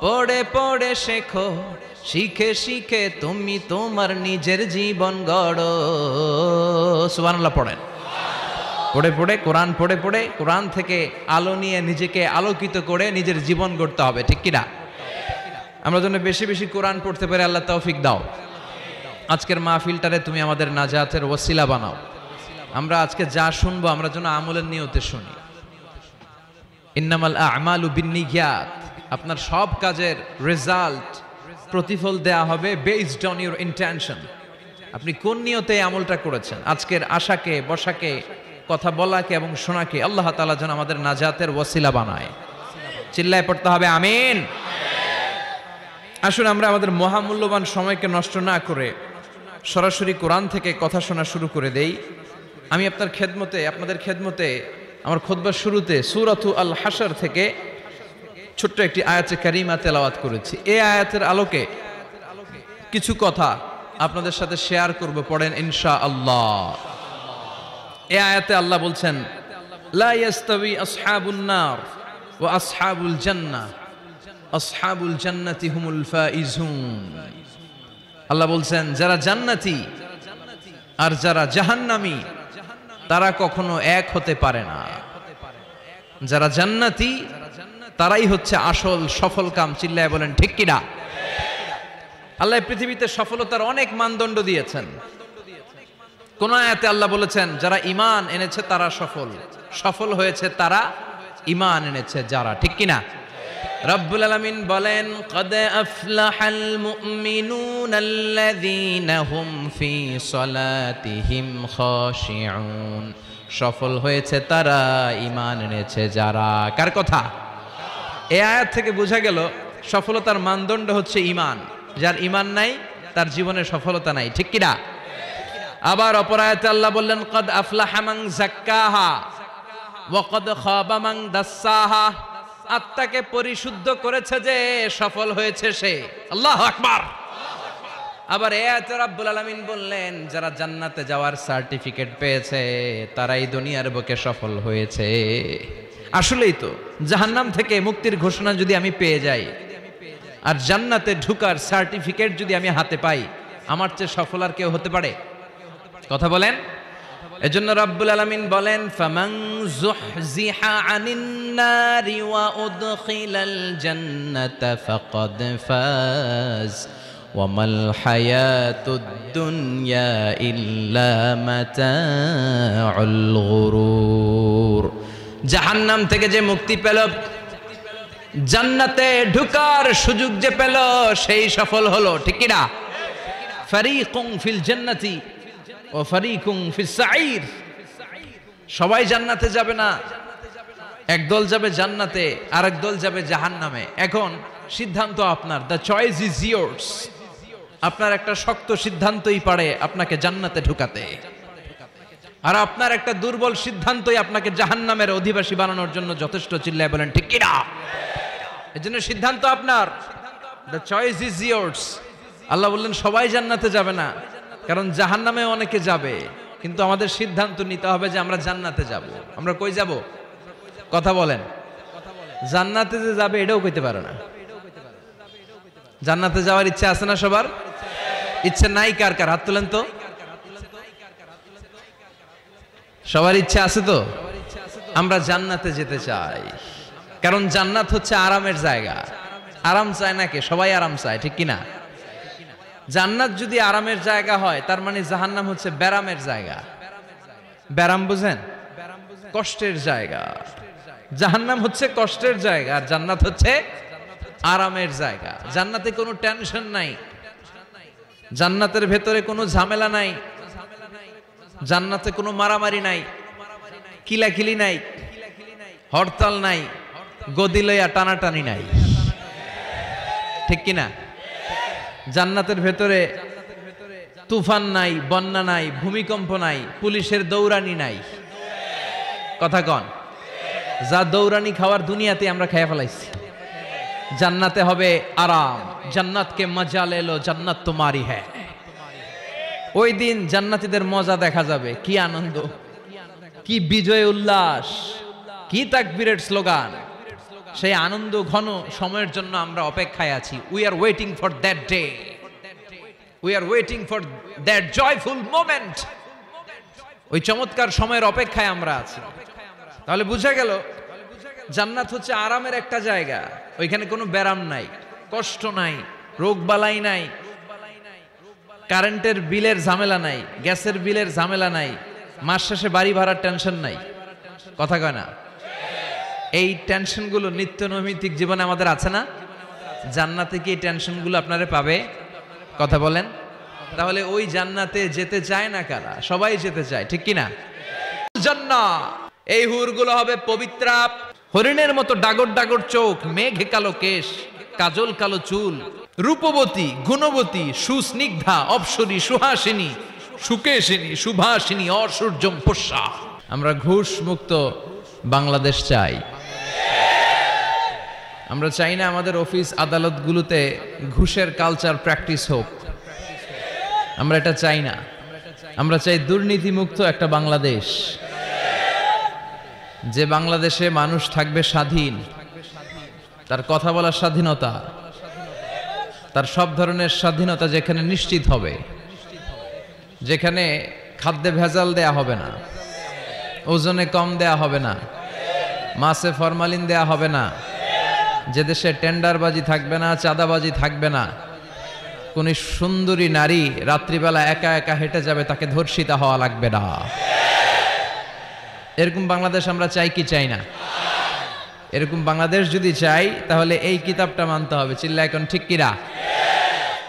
পড়ে পড়ে শেখো, শিখে শিখে তুমি তোমার নিজের জীবন গড়ো। সুবহানাল্লাহ পড়েন। পড়ে পড়ে কোরআন পড়ে পড়ে কোরআন থেকে আলো নিয়ে নিজেকে আলোকিত করে নিজের জীবন গড়তে হবে, ঠিক কিনা? আমরা যেন বেশি বেশি কোরআন পড়তে পারি, আল্লাহ তৌফিক দাও। আজকের মাহফিলটারে তুমি আমাদের নাজাতের ওসিলা বানাও। আমরা আজকে যা শুনবো আমরা যেন আমলের নিয়তে শুনি। ইন্নামাল আমালু বিন্নিয়াত। আপনার সব কাজের রেজাল্ট, প্রতিফল দেয়া হবে বেসড অন ইউর ইন্টেনশন। আপনি কোন নিয়তে আমলটা করেছেন। আজকের আশাকে বসাকে কথা বলাকে এবং শোনাকে আল্লাহ তাআলা যেন আমাদের নাজাতের ওয়াসিলা বানায়। চিল্লায় পড়তে হবে আমিন। আসুন আমরা আমাদের মহামূল্যবান সময়কে নষ্ট না করে সরাসরি কোরআন থেকে কথা শোনা শুরু করে দেই। আমি আপনাদের খেদমতে আমার খুতবার শুরুতে সূরাতু আল হাশর থেকে ছোট্ট একটি আয়াতে কারিমা তেলাওয়াত করেছি। এই আয়াতের আলোকে কিছু কথা আপনাদের সাথে শেয়ার করব, পড়েন ইনশাআল্লাহ। এই আয়াতে আল্লাহ বলছেন, লা ইয়াস্তাবি আসহাবুন নার ওয়া আসহাবুল জান্নাহ, আসহাবুল জান্নাতি হুমুল ফাইজুন। আল্লাহ বলছেন যারা জান্নাতি আর যারা জাহান্নামী তারা কখনো এক হতে পারে না। যারা জান্নাতি তারাই হচ্ছে আসল সফলকাম। চিল্লায় বলেন ঠিক কিনা? আল্লাহ পৃথিবীতে সফলতার অনেক মানদণ্ড দিয়েছেন। কোন আয়াতে আল্লাহ বলেছেন যারা ঈমান এনেছে তারা সফল হয়েছে তারা ঈমান এনেছে যারা, ঠিক কিনা? রব্বুল আলামিন বলেন, ক্বাদ আফলাহাল মুমিনুনাল্লাযীনা হুম ফি সলাতিহিম খাশিউন। সফল হয়েছে তারা, ঈমান এনেছে যারা। কার কথা? এই আয়াত থেকে বোঝা গেল সফলতার মানদণ্ড হচ্ছে ঈমান। যার ঈমান নাই তার জীবনে সফলতা নাই, ঠিক কিনা? আবার অপর আয়াতে আল্লাহ বললেন, ক্বাদ আফলাহা মান যাক্কাহা ওয়া ক্বাদ খাবা মান দাসসাহা। আত্মাকে পরিশুদ্ধ করেছে যে সফল হয়েছে সে। আল্লাহু আকবার। আবার এই আয়াতে রব্বুল আলামিন বললেন যারা জান্নাতে যাওয়ার সার্টিফিকেট পেয়েছে তারাই দুনিয়ার বুকে সফল হয়েছে। আসলেই তো, জাহান্নাম থেকে মুক্তির ঘোষণা যদি আমি পেয়ে যাই আর জান্নাতে ঢুকার সার্টিফিকেট যদি আমি হাতে পাই, আমার চেয়ে সফল আর কেউ হতে পারে? কথা বলেন। এজন্য রব্বুল আলামিন বলেন, ফামান যুহজিহা আনিন নারি ওয়া উদখিলাল জান্নাতা ফাকাদ ফাজ ওয়া মাল হায়াতুদ দুনিয়া ইল্লা মাতাউল গুরুর। জাহান্নাম থেকে যে মুক্তি পেল, জান্নাতে ঢুকার সুযোগ যে পেল, সেই সফল হলো, ঠিক কিনা? ফারীকুন ফিল জান্নাতি ও ফারীকুন ফিস সাঈর। সবাই জান্নাতে যাবে না, একদল যাবে জান্নাতে আর একদল যাবে জাহান্নামে। এখন সিদ্ধান্ত আপনার, দ্য চয়েস ইজ ইয়ার্স। আপনার একটা শক্ত সিদ্ধান্তই পারে আপনাকে জান্নাতে ঢুকাতে, আর আপনার একটা দুর্বল সিদ্ধান্তই আপনাকে জাহান্নামের অধিবাসী বানানোর জন্য যথেষ্ট। চিল্লায় বলেন ঠিক কিনা? এজন্য সিদ্ধান্ত আপনার, দ্য চয়েস ইজ ইয়ার্স। আল্লাহ বললেন সবাই জান্নাতে যাবে না, কারণ জাহান্নামে অনেকে যাবে, কিন্তু আমাদের সিদ্ধান্ত নিতে হবে যে আমরা জান্নাতে যাব। আমরা কই যাব? কথা বলেন। জান্নাতে যে যাবে এটাও কইতে পারে না। জান্নাতে যাওয়ার ইচ্ছা আছে না সবার? ইচ্ছে নাই কার কার? হাত তোলেন তো। সবার ইচ্ছা আছে তো? আমরা জান্নাতে যেতে চাই, কারণ জান্নাত হচ্ছে আরামের জায়গা। আরাম চায় না কে? সবাই আরাম চায়, ঠিক কিনা? জান্নাত যদি আরামের জায়গা হয়, তার মানে জাহান্নাম হচ্ছে ব্যারামের জায়গা। ব্যারাম বুঝেন? কষ্টের জায়গা। জাহান্নাম হচ্ছে কষ্টের জায়গা, আর জান্নাত হচ্ছে আরামের জায়গা। জান্নাতে কোনো টেনশন নাই, জান্নাতের ভেতরে কোনো ঝামেলা নাই, জান্নাতে কোনো মারামারি নাই, কিলাকিলি নাই, হরতাল নাই, গদি লইয়া টানাটানি নাই, ঠিক কিনা? জান্নাতের ভেতরে তুফান নাই, বন্যা নাই, ভূমিকম্প নাই, পুলিশের দৌড়ানি নাই। কথা কন। যা দৌড়ানি খাওয়ার দুনিয়াতে আমরা খেয়ে ফেলাইছি। জান্নাতে হবে আরাম। জান্নাতকে মজা লে লো, জান্নাত তোমারি হ্যায়। ওই দিন জান্নাতীদের মজা দেখা যাবে। কি আনন্দ, কি বিজয় উল্লাস, কি তাকবীরের স্লোগান। সেই আনন্দ ঘন সময়ের জন্য আমরা অপেক্ষায় আছি। We are waiting for that day, we are waiting for that joyful moment. ওই চমৎকার সময়ের অপেক্ষায় আমরা আছি। তাহলে বুঝা গেল জান্নাত হচ্ছে আরামের একটা জায়গা। ওইখানে কোনো ব্যারাম নাই, কষ্ট নাই, রোগ বালাই নাই, কারেন্টের বিলের ঝামেলা নাই, গ্যাসের বিলের ঝামেলা নাই, মাস শেষে বাড়ি ভাড়ার টেনশন নাই। কথা কয় না? এই টেনশনগুলো নিত্য নৈমিত্তিক জীবনে আমাদের আছে না? জান্নাতে কি এই টেনশনগুলো আপনারা পাবে? কথা বলেন। তাহলে ওই জান্নাতে যেতে চায় না কারা? সবাই যেতে চায়, ঠিক কিনা? জান্নাহ। এই হুরগুলো হবে পবিত্রা, হরিণের মতো ডাগর ডাগর চোখ, মেঘে কালো কেশ, কাজল কালো চুল, রূপবতী, গুণবতী, সুস্নিগ্ধা, অপ্সরী, সুহাসিনী, সুকেশিনী, সুভাষিনী, অসূর্যম পোষ্যা। আমরা ঘুষ মুক্ত বাংলাদেশ চাই। আমরা চাই না আমাদের অফিস আদালতগুলোতে ঘুষের কালচার প্র্যাকটিস হোক। আমরা এটা চাই না। আমরা চাই দুর্নীতিমুক্ত একটা বাংলাদেশ, যে বাংলাদেশে মানুষ থাকবে স্বাধীন, তার কথা বলার স্বাধীনতা, তার সব ধরনের স্বাধীনতা যেখানে নিশ্চিত হবে, যেখানে খাদ্যে ভেজাল দেয়া হবে না, ওজনে কম দেয়া হবে না, মাছে ফরমালিন দেয়া হবে না, যে দেশে টেন্ডারবাজি থাকবে না, চাঁদাবাজি থাকবে না, কোন সুন্দরী নারী রাত্রিবেলা একা একা হেঁটে যাবে, তাকে ধর্ষিতা হওয়া লাগবে না। এরকম বাংলাদেশ আমরা চাই কি চাই না? এরকম বাংলাদেশ যদি চাই তাহলে এই কিতাবটা মানতে হবে। চিল্লা এখন ঠিক কিরা?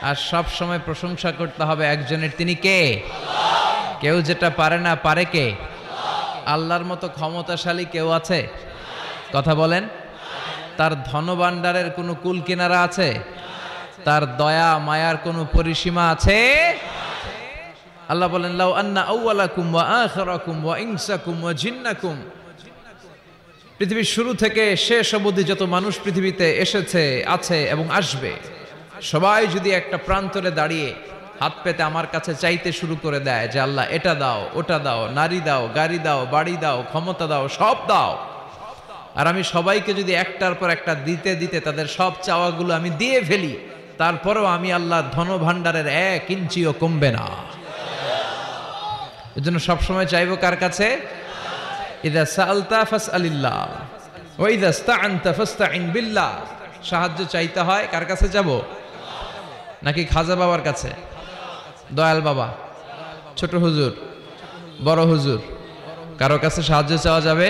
আর সব সময় প্রশংসা করতে হবে একজনের, তিনি কে? কেউ যেটা পারে না, পারে কে? আল্লাহর মতো ক্ষমতাশালী কেউ আছে? কথা বলেন। তার ধনভাণ্ডারের কোনো কুল কিনারা আছে? তার দয়া মায়ার কোনো পরিসীমা আছে? আল্লাহ বলেন, লাউ আন্না আউওয়ালাকুম ওয়া আখিরাকুম ওয়া ইনসাকুম ওয়া জিন্নাকুম, পৃথিবীর শুরু থেকে শেষ অবধি যত মানুষ পৃথিবীতে এসেছে, আছে এবং আসবে, সবাই যদি একটা প্রান্তরে দাঁড়িয়ে হাত পেতে আমার কাছে চাইতে শুরু করে দেয় যে আল্লাহ এটা দাও, ওটা দাও, নারী দাও, গাড়ি দাও, বাড়ি দাও, ক্ষমতা দাও, সব দাও, আর আমি সবাইকে যদি একটার পর একটা দিতে দিতে তাদের সব চাওয়াগুলো আমি দিয়ে ফেলি, তারপরেও আমি আল্লাহ ধনভাণ্ডারের 1 ইঞ্চিও কমবে না। এজন্য সবসময় চাইবো কার কাছে? ইযা সাআলতা ফাসআলিল্লাহ ওয়া ইযা ইসতাআনতা ফাসতাইন বিল্লাহ। সাহায্য চাইতে হয় কার কাছে যাব? নাকি খাজা বাবার কাছে, দয়াল বাবা, ছোট হুজুর, বড় হুজুর, কারো কাছে সাহায্য চাওয়া যাবে?